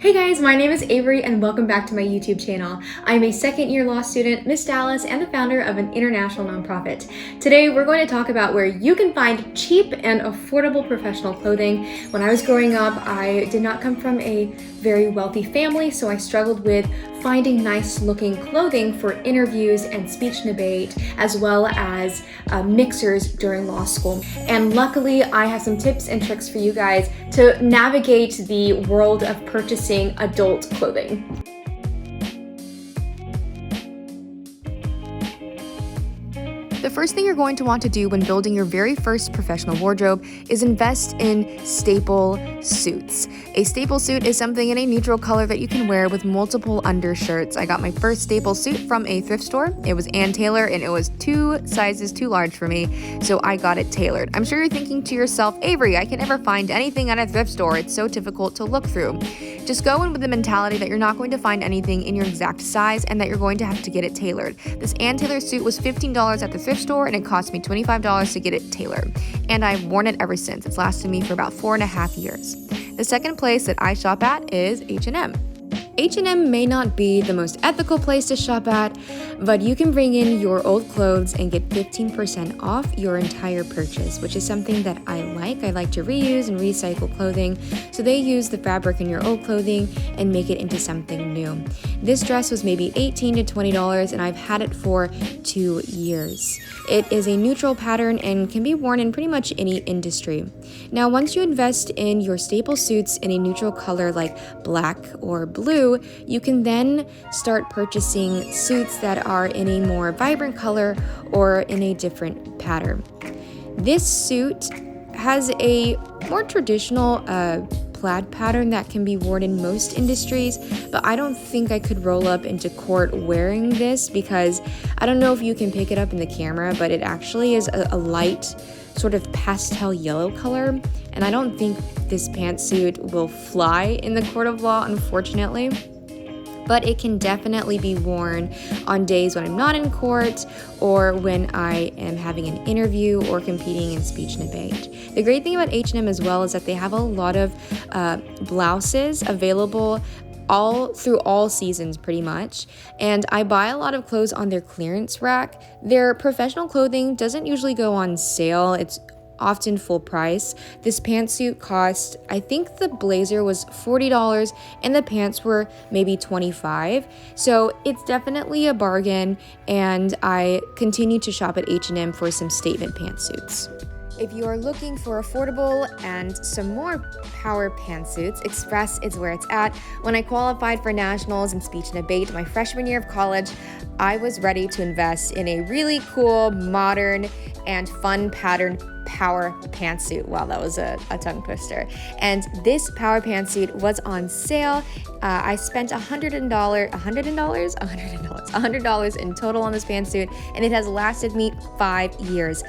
Hey guys, my name is Avery and welcome back to my YouTube channel. I'm a second-year law student, Miss Dallas, and the founder of an international nonprofit. Today, we're going to talk about where you can find cheap and affordable professional clothing. When I was growing up, I did not come from a very wealthy family, so I struggled with finding nice-looking clothing for interviews and speech and debate, as well as mixers during law school. And luckily, I have some tips and tricks for you guys to navigate the world of purchasing adult clothing. The first thing you're going to want to do when building your very first professional wardrobe is invest in staple suits. A staple suit is something in a neutral color that you can wear with multiple undershirts. I got my first staple suit from a thrift store. It was Ann Taylor and it was 2 sizes too large for me, so I got it tailored. I'm sure you're thinking to yourself, Avery, I can never find anything at a thrift store. It's so difficult to look through. Just go in with the mentality that you're not going to find anything in your exact size and that you're going to have to get it tailored. This Ann Taylor suit was $15 at the thrift store and it cost me $25 to get it tailored. And I've worn it ever since. It's lasted me for about 4.5 years. The second place that I shop at is H&M. H&M may not be the most ethical place to shop at, but you can bring in your old clothes and get 15% off your entire purchase, which is something that I like. I like to reuse and recycle clothing, so they use the fabric in your old clothing and make it into something new. This dress was maybe $18 to $20, and I've had it for 2 years. It is a neutral pattern and can be worn in pretty much any industry. Now, once you invest in your staple suits in a neutral color like black or blue, you can then start purchasing suits that are in a more vibrant color or in a different pattern. This suit has a more traditional plaid pattern that can be worn in most industries, but I don't think I could roll up into court wearing this because I don't know if you can pick it up in the camera, but it actually is a light sort of pastel yellow color, and I don't think this pantsuit will fly in the court of law, unfortunately. But it can definitely be worn on days when I'm not in court or when I am having an interview or competing in speech and debate. The great thing about H&M as well is that they have a lot of blouses available through all seasons pretty much, and I buy a lot of clothes on their clearance rack. Their professional clothing doesn't usually go on sale. It's often full price. This pantsuit cost, I think the blazer was $40 and the pants were maybe $25. So it's definitely a bargain, and I continue to shop at H&M for some statement pantsuits. If you are looking for affordable and some more power pantsuits, Express is where it's at. When I qualified for nationals in speech and debate my freshman year of college, I was ready to invest in a really cool, modern, and fun pattern power pantsuit. Wow, that was a tongue twister. And this power pantsuit was on sale. I spent $100 in total on this pantsuit, and it has lasted me 5 years.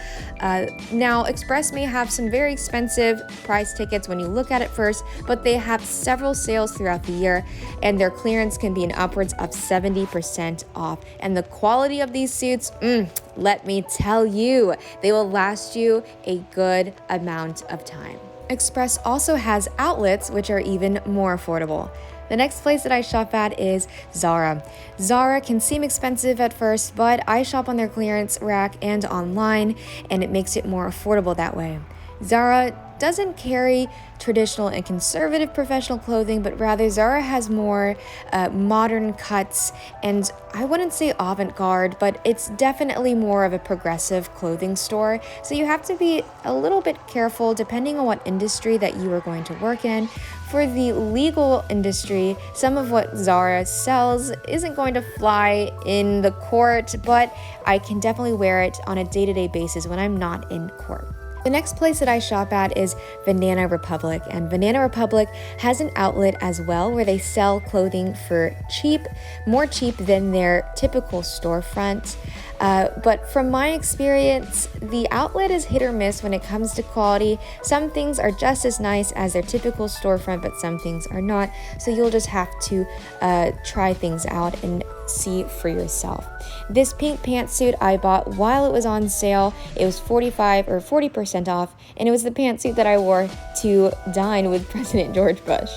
Now, Express may have some very expensive price tickets when you look at it first, but they have several sales throughout the year, and their clearance can be in upwards of 70% off. And the quality of these suits, let me tell you, they will last you a good amount of time. Express also has outlets which are even more affordable. The next place that I shop at is Zara. Zara can seem expensive at first, but I shop on their clearance rack and online, and it makes it more affordable that way. Zara doesn't carry traditional and conservative professional clothing, but rather Zara has more modern cuts, and I wouldn't say avant-garde, but it's definitely more of a progressive clothing store. So you have to be a little bit careful depending on what industry that you are going to work in. For the legal industry, some of what Zara sells isn't going to fly in the court, but I can definitely wear it on a day-to-day basis when I'm not in court. The next place that I shop at is Banana Republic, and Banana Republic has an outlet as well where they sell clothing for more cheap than their typical storefront. But from my experience, the outlet is hit or miss when it comes to quality. Some things are just as nice as their typical storefront, but some things are not. So you'll just have to try things out and see for yourself. This pink pantsuit I bought while it was on sale. It was 45 or 40% off, and it was the pantsuit that I wore to dine with President George Bush.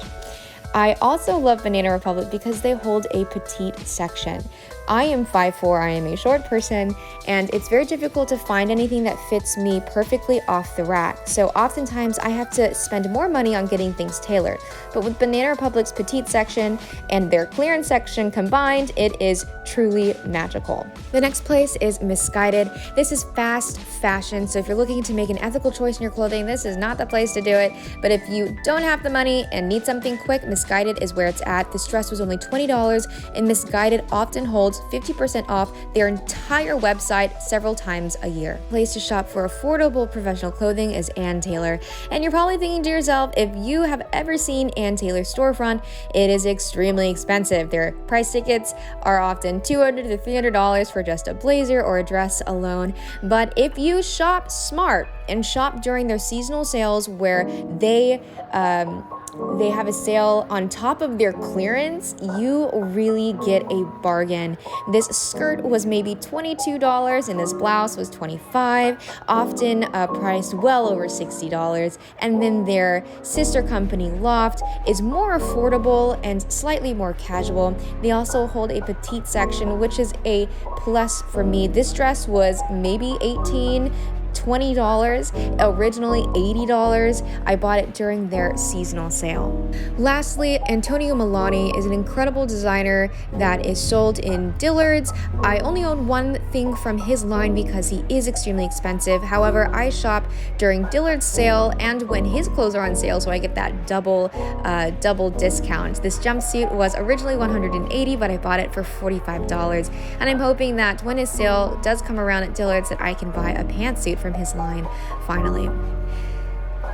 I also love Banana Republic because they hold a petite section. I am 5'4", I am a short person, and it's very difficult to find anything that fits me perfectly off the rack. So oftentimes I have to spend more money on getting things tailored. But with Banana Republic's petite section and their clearance section combined, it is truly magical. The next place is Misguided. This is fast fashion, so if you're looking to make an ethical choice in your clothing, this is not the place to do it. But if you don't have the money and need something quick, Misguided is where it's at. This dress was only $20, and Misguided often holds 50% off their entire website several times a year. Place to shop for affordable professional clothing is Ann Taylor. And you're probably thinking to yourself, if you have ever seen Ann Taylor's storefront, it is extremely expensive. Their price tickets are often $200 to $300 for just a blazer or a dress alone. But if you shop smart and shop during their seasonal sales where they have a sale on top of their clearance, you really get a bargain. This skirt was maybe $22 and this blouse was $25, often priced well over $60. And then their sister company Loft is more affordable and slightly more casual. They also hold a petite section, which is a plus for me. This dress was maybe $18, $20, originally $80. I bought it during their seasonal sale. Lastly, Antonio Milani is an incredible designer that is sold in Dillard's. I only own one thing from his line because he is extremely expensive. However, I shop during Dillard's sale and when his clothes are on sale, so I get that double discount. This jumpsuit was originally $180, but I bought it for $45. And I'm hoping that when his sale does come around at Dillard's that I can buy a pantsuit from his line finally.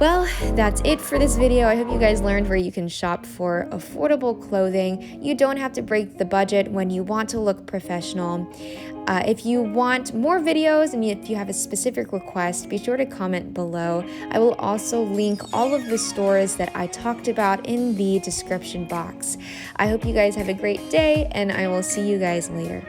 Well, that's it for this video. I hope you guys learned where you can shop for affordable clothing. You don't have to break the budget when you want to look professional. If you want more videos and if you have a specific request, be sure to comment below. I will also link all of the stores that I talked about in the description box. I hope you guys have a great day, and I will see you guys later.